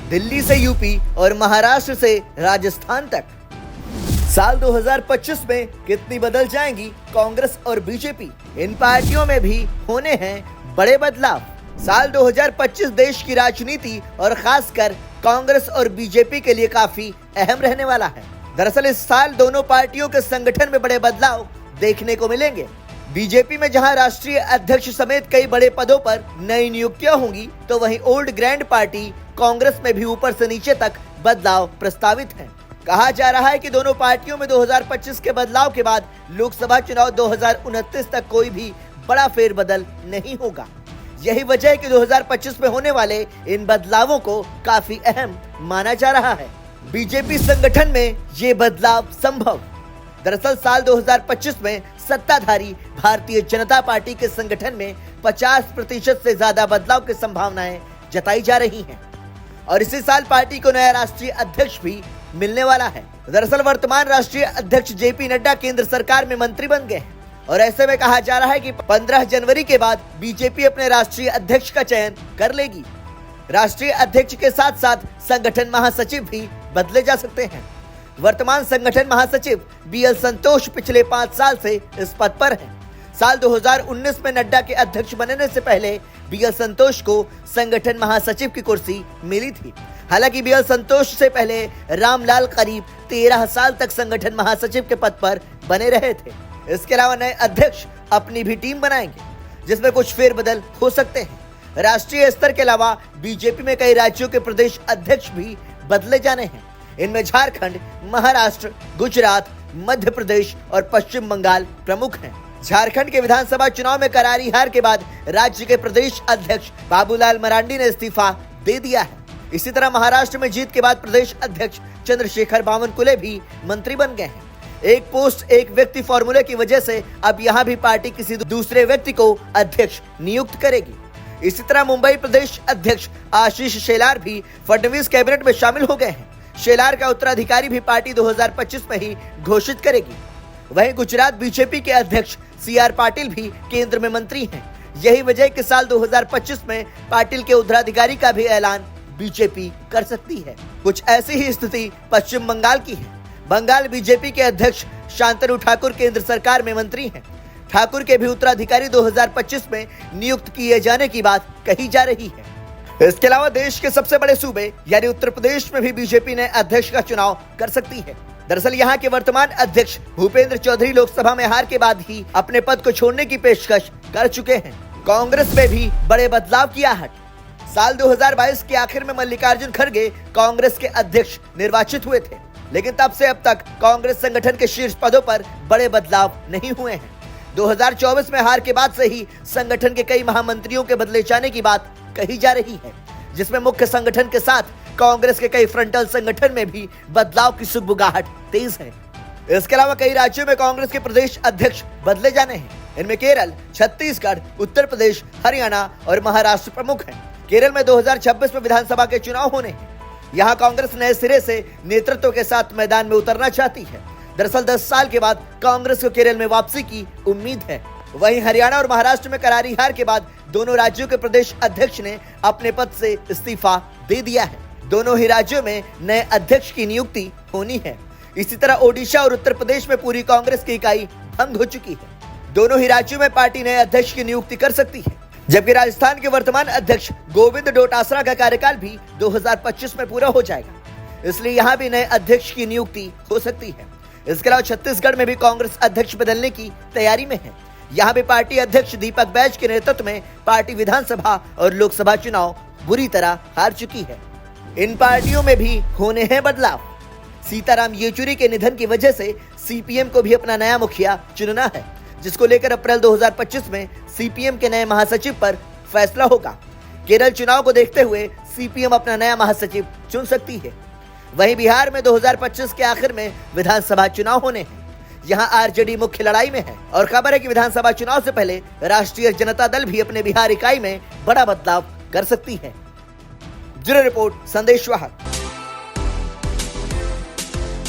दिल्ली से यूपी और महाराष्ट्र से राजस्थान तक। साल 2025 में कितनी बदल जाएंगी कांग्रेस और बीजेपी? इन पार्टियों में भी होने हैं बड़े बदलाव। साल 2025 देश की राजनीति और खासकर कांग्रेस और बीजेपी के लिए काफी अहम रहने वाला है। दरअसल इस साल दोनों पार्टियों के संगठन में बड़े बदलाव देखने को मिलेंगे। बीजेपी में जहां राष्ट्रीय अध्यक्ष समेत कई बड़े पदों पर नई नियुक्तियां होंगी, तो वहीं ओल्ड ग्रैंड पार्टी कांग्रेस में भी ऊपर से नीचे तक बदलाव प्रस्तावित हैं। कहा जा रहा है कि दोनों पार्टियों में 2025 के बदलाव के बाद लोकसभा चुनाव 2029 तक कोई भी बड़ा फेरबदल नहीं होगा। यही वजह है कि 2025 में होने वाले इन बदलावों को काफी अहम माना जा रहा है। बीजेपी संगठन में ये बदलाव संभव। दरअसल साल 2025 में सत्ताधारी भारतीय जनता पार्टी के संगठन में 50% से ज्यादा बदलाव की संभावनाएं जताई जा रही हैं और इसी साल पार्टी को नया राष्ट्रीय अध्यक्ष भी मिलने वाला है। दरअसल वर्तमान राष्ट्रीय अध्यक्ष जेपी नड्डा केंद्र सरकार में मंत्री बन गए हैं और ऐसे में कहा जा रहा है कि 15 जनवरी के बाद बीजेपी अपने राष्ट्रीय अध्यक्ष का चयन कर लेगी। राष्ट्रीय अध्यक्ष के साथ साथ संगठन महासचिव भी बदले जा सकते हैं। वर्तमान संगठन महासचिव बीएल संतोष पिछले 5 साल से इस पद पर हैं। साल 2019 में नड्डा के अध्यक्ष बनने से पहले बीएल संतोष को संगठन महासचिव की कुर्सी मिली थी। हालांकि बीएल संतोष से पहले रामलाल करीब 13 साल तक संगठन महासचिव के पद पर बने रहे थे। इसके अलावा नए अध्यक्ष अपनी भी टीम बनाएंगे, जिसमें कुछ फेरबदल हो सकते हैं। राष्ट्रीय स्तर के अलावा बीजेपी में कई राज्यों के प्रदेश अध्यक्ष भी बदले जाने हैं। इनमें झारखंड, महाराष्ट्र, गुजरात, मध्य प्रदेश और पश्चिम बंगाल प्रमुख हैं। झारखंड के विधानसभा चुनाव में करारी हार के बाद राज्य के प्रदेश अध्यक्ष बाबूलाल मरांडी ने इस्तीफा दे दिया है। इसी तरह महाराष्ट्र में जीत के बाद प्रदेश अध्यक्ष चंद्रशेखर बावनकुले भी मंत्री बन गए हैं। एक पोस्ट एक व्यक्ति फॉर्मूले की वजह से अब यहाँ भी पार्टी किसी दूसरे व्यक्ति को अध्यक्ष नियुक्त करेगी। इसी तरह मुंबई प्रदेश अध्यक्ष आशीष शेलार भी फडणवीस कैबिनेट में शामिल हो गए हैं। शेलार का उत्तराधिकारी भी पार्टी 2025 में ही घोषित करेगी। वहीं गुजरात बीजेपी के अध्यक्ष सीआर पाटिल भी केंद्र में मंत्री हैं। यही वजह कि साल 2025 में पाटिल के उत्तराधिकारी का भी ऐलान बीजेपी कर सकती है। कुछ ऐसी ही स्थिति पश्चिम बंगाल की है। बंगाल बीजेपी के अध्यक्ष शांतनु ठाकुर केंद्र सरकार में मंत्री हैं। ठाकुर के भी उत्तराधिकारी 2025 में नियुक्त किए जाने की बात कही जा रही है। इसके अलावा देश के सबसे बड़े सूबे यानी उत्तर प्रदेश में भी बीजेपी ने अध्यक्ष का चुनाव कर सकती है। दरअसल यहाँ के वर्तमान अध्यक्ष भूपेंद्र चौधरी लोकसभा में हार के बाद ही अपने पद को छोड़ने की पेशकश कर चुके हैं। कांग्रेस में भी बड़े बदलाव की आहट। साल 2022 के आखिर में मल्लिकार्जुन खड़गे कांग्रेस के अध्यक्ष निर्वाचित हुए थे, लेकिन तब से अब तक कांग्रेस संगठन के शीर्ष पदों पर बड़े बदलाव नहीं हुए हैं। 2024 में हार के बाद से ही संगठन के कई महामंत्रियों के बदले जाने की बात कही जा रही है, जिसमें मुख्य संगठन के साथ कांग्रेस के कई फ्रंटल संगठन में भी बदलाव की सुगबुगाहट तेज है। इसके अलावा कई राज्यों में कांग्रेस के प्रदेश अध्यक्ष बदले जाने हैं। इनमें केरल, छत्तीसगढ़, उत्तर प्रदेश, हरियाणा और महाराष्ट्र प्रमुख हैं। केरल में 2026 में विधानसभा के चुनाव होने हैं। यहाँ कांग्रेस नए सिरे से नेतृत्व के साथ मैदान में उतरना चाहती है। दरअसल 10 साल के बाद कांग्रेस को केरल में वापसी की उम्मीद है। वहीं हरियाणा और महाराष्ट्र में करारी हार के बाद दोनों राज्यों के प्रदेश अध्यक्ष ने अपने पद से इस्तीफा दे दिया है। दोनों ही राज्यों में नए अध्यक्ष की नियुक्ति होनी है। इसी तरह ओडिशा और उत्तर प्रदेश में पूरी कांग्रेस की इकाई भंग हो चुकी है। दोनों ही राज्यों में पार्टी नए अध्यक्ष की नियुक्ति कर सकती है, जबकि राजस्थान के वर्तमान अध्यक्ष गोविंद डोटासरा का कार्यकाल भी 2025 में पूरा हो जाएगा, इसलिए यहाँ भी नए अध्यक्ष की नियुक्ति हो सकती है। इसके अलावा छत्तीसगढ़ में भी कांग्रेस अध्यक्ष बदलने की तैयारी में है। यहाँ भी पार्टी अध्यक्ष दीपक बैज के नेतृत्व में पार्टी विधानसभा और लोकसभा चुनाव बुरी तरह हार चुकी है। इन पार्टियों में भी होने हैं बदलाव। सीताराम येचुरी के निधन की वजह से सीपीएम को भी अपना नया मुखिया चुनना है, जिसको लेकर अप्रैल 2025 में सीपीएम के नए महासचिव पर फैसला होगा। केरल चुनाव को देखते हुए सीपीएम अपना नया महासचिव चुन सकती है। वहीं बिहार में 2025 के आखिर में विधानसभा चुनाव होने हैं। यहाँ आरजेडी मुख्य लड़ाई में है और खबर है कि विधानसभा चुनाव से पहले राष्ट्रीय जनता दल भी अपने बिहार इकाई में बड़ा बदलाव कर सकती है। ब्यूरो रिपोर्ट, संदेश वाहक।